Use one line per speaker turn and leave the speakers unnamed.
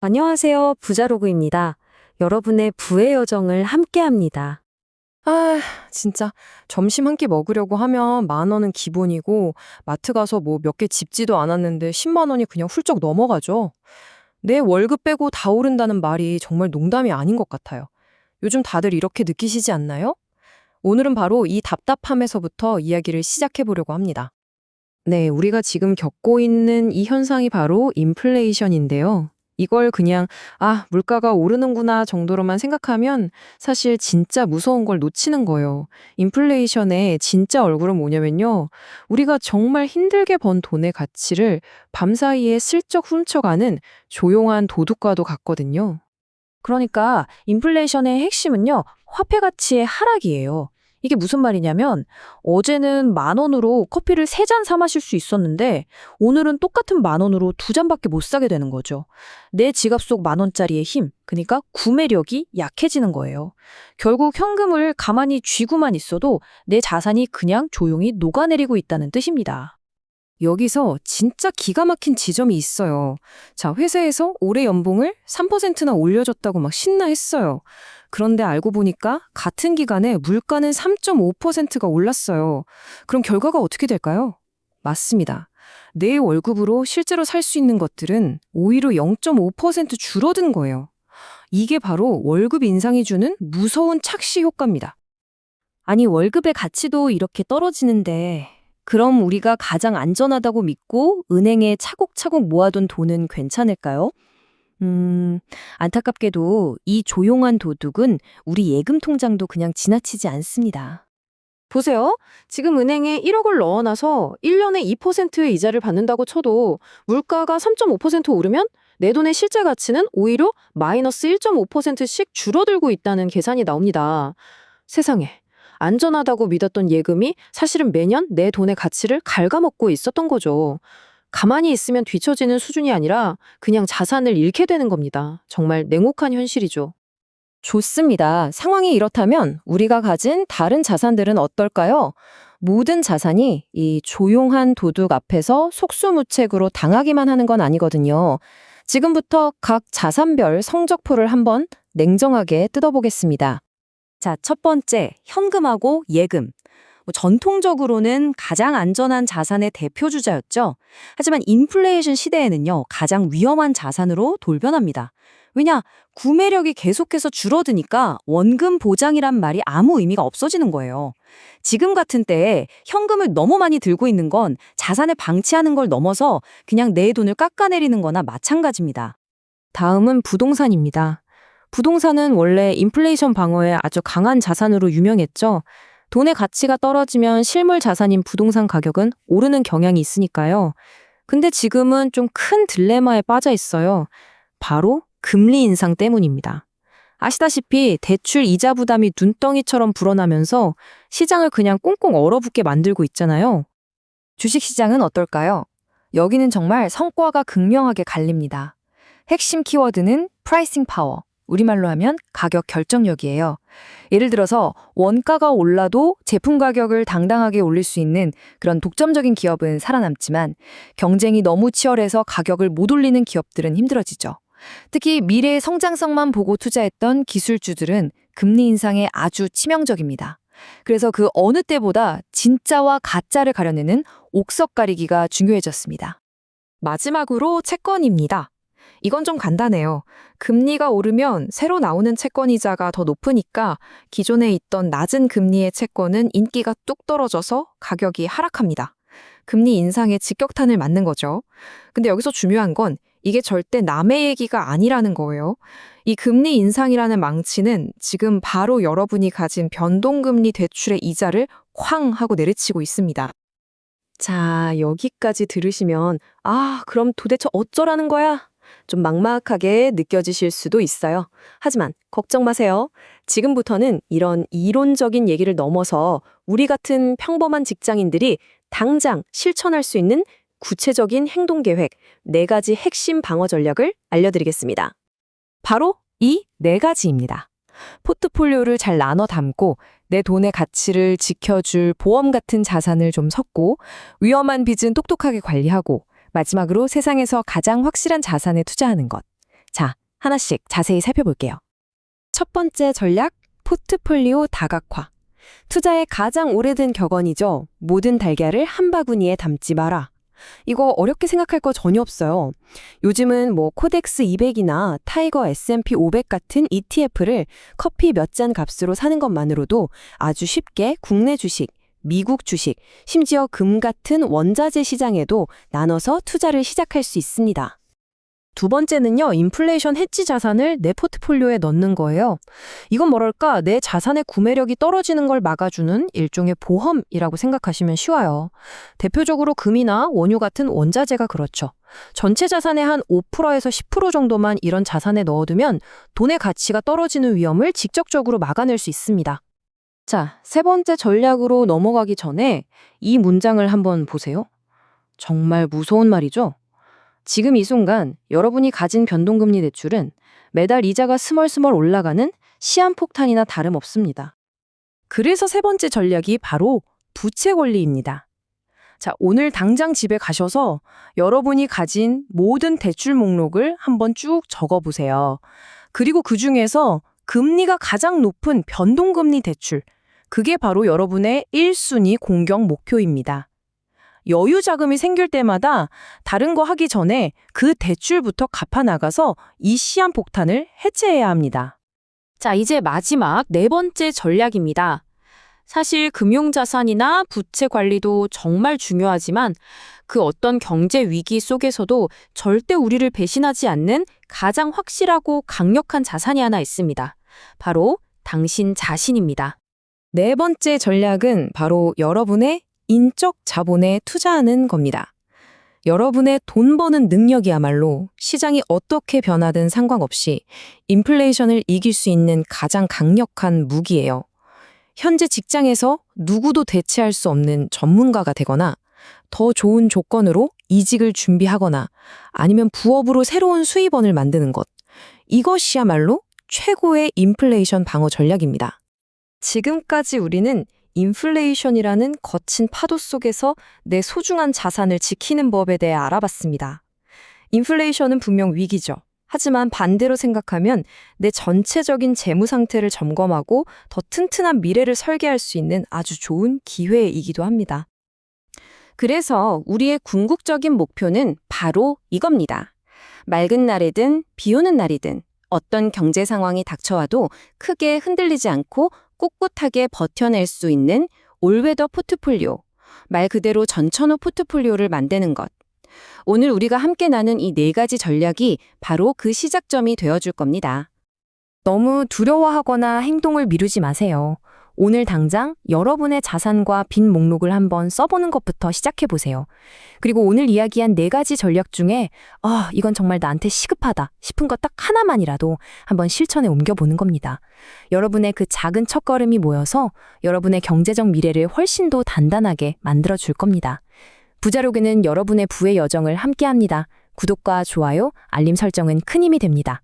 안녕하세요. 부자로그입니다. 여러분의 부의 여정을 함께합니다.
아, 진짜 점심 한 끼 먹으려고 하면 10,000원은 기본이고 마트 가서 뭐 몇 개 집지도 않았는데 10만 원이 그냥 훌쩍 넘어가죠. 내 월급 빼고 다 오른다는 말이 정말 농담이 아닌 것 같아요. 요즘 다들 이렇게 느끼시지 않나요? 오늘은 바로 이 답답함에서부터 이야기를 시작해 보려고 합니다. 네, 우리가 지금 겪고 있는 이 현상이 바로 인플레이션인데요. 이걸 그냥, 물가가 오르는구나 정도로만 생각하면 사실 진짜 무서운 걸 놓치는 거예요. 인플레이션의 진짜 얼굴은 뭐냐면요. 우리가 정말 힘들게 번 돈의 가치를 밤사이에 슬쩍 훔쳐가는 조용한 도둑과도 같거든요.
그러니까 인플레이션의 핵심은요, 화폐 가치의 하락이에요. 이게 무슨 말이냐면 어제는 10,000원으로 커피를 3잔 사 마실 수 있었는데 오늘은 똑같은 10,000원으로 2잔밖에 못 사게 되는 거죠. 내 지갑 속 10,000원짜리의 힘, 그러니까 구매력이 약해지는 거예요. 결국 현금을 가만히 쥐고만 있어도 내 자산이 그냥 조용히 녹아내리고 있다는 뜻입니다.
여기서 진짜 기가 막힌 지점이 있어요. 자, 회사에서 올해 연봉을 3%나 올려줬다고 막 신나했어요. 그런데 알고 보니까 같은 기간에 물가는 3.5%가 올랐어요. 그럼 결과가 어떻게 될까요? 맞습니다. 내 월급으로 실제로 살 수 있는 것들은 오히려 0.5% 줄어든 거예요. 이게 바로 월급 인상이 주는 무서운 착시 효과입니다.
아니, 월급의 가치도 이렇게 떨어지는데, 그럼 우리가 가장 안전하다고 믿고 은행에 차곡차곡 모아둔 돈은 괜찮을까요? 안타깝게도 이 조용한 도둑은 우리 예금 통장도 그냥 지나치지 않습니다.
보세요. 지금 은행에 1억을 넣어놔서 1년에 2%의 이자를 받는다고 쳐도 물가가 3.5% 오르면 내 돈의 실제 가치는 오히려 마이너스 1.5%씩 줄어들고 있다는 계산이 나옵니다. 세상에. 안전하다고 믿었던 예금이 사실은 매년 내 돈의 가치를 갉아먹고 있었던 거죠. 가만히 있으면 뒤처지는 수준이 아니라 그냥 자산을 잃게 되는 겁니다. 정말 냉혹한 현실이죠.
좋습니다. 상황이 이렇다면 우리가 가진 다른 자산들은 어떨까요? 모든 자산이 이 조용한 도둑 앞에서 속수무책으로 당하기만 하는 건 아니거든요. 지금부터 각 자산별 성적표를 한번 냉정하게 뜯어보겠습니다.
자, 첫 번째, 현금하고 예금. 전통적으로는 가장 안전한 자산의 대표 주자였죠. 하지만 인플레이션 시대에는요, 가장 위험한 자산으로 돌변합니다. 왜냐? 구매력이 계속해서 줄어드니까 원금 보장이란 말이 아무 의미가 없어지는 거예요. 지금 같은 때에 현금을 너무 많이 들고 있는 건 자산을 방치하는 걸 넘어서 그냥 내 돈을 깎아내리는 거나 마찬가지입니다.
다음은 부동산입니다. 부동산은 원래 인플레이션 방어에 아주 강한 자산으로 유명했죠. 돈의 가치가 떨어지면 실물 자산인 부동산 가격은 오르는 경향이 있으니까요. 근데 지금은 좀 큰 딜레마에 빠져 있어요. 바로 금리 인상 때문입니다. 아시다시피 대출 이자 부담이 눈덩이처럼 불어나면서 시장을 그냥 꽁꽁 얼어붙게 만들고 있잖아요. 주식시장은 어떨까요? 여기는 정말 성과가 극명하게 갈립니다. 핵심 키워드는 프라이싱 파워, 우리말로 하면 가격 결정력이에요. 예를 들어서 원가가 올라도 제품 가격을 당당하게 올릴 수 있는 그런 독점적인 기업은 살아남지만 경쟁이 너무 치열해서 가격을 못 올리는 기업들은 힘들어지죠. 특히 미래의 성장성만 보고 투자했던 기술주들은 금리 인상에 아주 치명적입니다. 그래서 그 어느 때보다 진짜와 가짜를 가려내는 옥석 가리기가 중요해졌습니다. 마지막으로 채권입니다. 이건 좀 간단해요. 금리가 오르면 새로 나오는 채권 이자가 더 높으니까 기존에 있던 낮은 금리의 채권은 인기가 뚝 떨어져서 가격이 하락합니다. 금리 인상에 직격탄을 맞는 거죠. 근데 여기서 중요한 건 이게 절대 남의 얘기가 아니라는 거예요. 이 금리 인상이라는 망치는 지금 바로 여러분이 가진 변동금리 대출의 이자를 쾅 하고 내리치고 있습니다.
자, 여기까지 들으시면 그럼 도대체 어쩌라는 거야? 좀 막막하게 느껴지실 수도 있어요. 하지만 걱정 마세요. 지금부터는 이런 이론적인 얘기를 넘어서 우리 같은 평범한 직장인들이 당장 실천할 수 있는 구체적인 행동 계획, 4가지 핵심 방어 전략을 알려드리겠습니다. 바로 이 4가지입니다. 포트폴리오를 잘 나눠 담고 내 돈의 가치를 지켜줄 보험 같은 자산을 좀 섞고 위험한 빚은 똑똑하게 관리하고 마지막으로 세상에서 가장 확실한 자산에 투자하는 것. 자, 하나씩 자세히 살펴볼게요. 첫 번째 전략, 포트폴리오 다각화. 투자의 가장 오래된 격언이죠. 모든 달걀을 한 바구니에 담지 마라. 이거 어렵게 생각할 거 전혀 없어요. 요즘은 코덱스 200이나 타이거 S&P 500 같은 ETF를 커피 몇 잔 값으로 사는 것만으로도 아주 쉽게 국내 주식, 미국 주식, 심지어 금 같은 원자재 시장에도 나눠서 투자를 시작할 수 있습니다. 두 번째는요, 인플레이션 해지 자산을 내 포트폴리오에 넣는 거예요. 이건 뭐랄까, 내 자산의 구매력이 떨어지는 걸 막아주는 일종의 보험이라고 생각하시면 쉬워요. 대표적으로 금이나 원유 같은 원자재가 그렇죠. 전체 자산의 한 5%에서 10% 정도만 이런 자산에 넣어두면 돈의 가치가 떨어지는 위험을 직접적으로 막아낼 수 있습니다.
자, 세 번째 전략으로 넘어가기 전에 이 문장을 한번 보세요. 정말 무서운 말이죠? 지금 이 순간 여러분이 가진 변동금리 대출은 매달 이자가 스멀스멀 올라가는 시한폭탄이나 다름없습니다.
그래서 세 번째 전략이 바로 부채 권리입니다. 자, 오늘 당장 집에 가셔서 여러분이 가진 모든 대출 목록을 한번 쭉 적어보세요. 그리고 그 중에서 금리가 가장 높은 변동금리 대출, 그게 바로 여러분의 1순위 공격 목표입니다. 여유 자금이 생길 때마다 다른 거 하기 전에 그 대출부터 갚아 나가서 이 시한폭탄을 해체해야 합니다.
자, 이제 마지막 네 번째 전략입니다. 사실 금융자산이나 부채 관리도 정말 중요하지만 그 어떤 경제 위기 속에서도 절대 우리를 배신하지 않는 가장 확실하고 강력한 자산이 하나 있습니다. 바로 당신 자신입니다.
네 번째 전략은 바로 여러분의 인적 자본에 투자하는 겁니다. 여러분의 돈 버는 능력이야말로 시장이 어떻게 변하든 상관없이 인플레이션을 이길 수 있는 가장 강력한 무기예요. 현재 직장에서 누구도 대체할 수 없는 전문가가 되거나 더 좋은 조건으로 이직을 준비하거나 아니면 부업으로 새로운 수입원을 만드는 것. 이것이야말로 최고의 인플레이션 방어 전략입니다. 지금까지 우리는 인플레이션이라는 거친 파도 속에서 내 소중한 자산을 지키는 법에 대해 알아봤습니다. 인플레이션은 분명 위기죠. 하지만 반대로 생각하면 내 전체적인 재무 상태를 점검하고 더 튼튼한 미래를 설계할 수 있는 아주 좋은 기회이기도 합니다. 그래서 우리의 궁극적인 목표는 바로 이겁니다. 맑은 날이든 비 오는 날이든 어떤 경제 상황이 닥쳐와도 크게 흔들리지 않고 꿋꿋하게 버텨낼 수 있는 올웨더 포트폴리오, 말 그대로 전천후 포트폴리오를 만드는 것. 오늘 우리가 함께 나눈 이 네 가지 전략이 바로 그 시작점이 되어줄 겁니다. 너무 두려워하거나 행동을 미루지 마세요. 오늘 당장 여러분의 자산과 빈 목록을 한번 써보는 것부터 시작해보세요. 그리고 오늘 이야기한 네 가지 전략 중에 이건 정말 나한테 시급하다 싶은 것 딱 하나만이라도 한번 실천에 옮겨보는 겁니다. 여러분의 그 작은 첫걸음이 모여서 여러분의 경제적 미래를 훨씬 더 단단하게 만들어줄 겁니다. 부자로그는 여러분의 부의 여정을 함께합니다. 구독과 좋아요, 알림 설정은 큰 힘이 됩니다.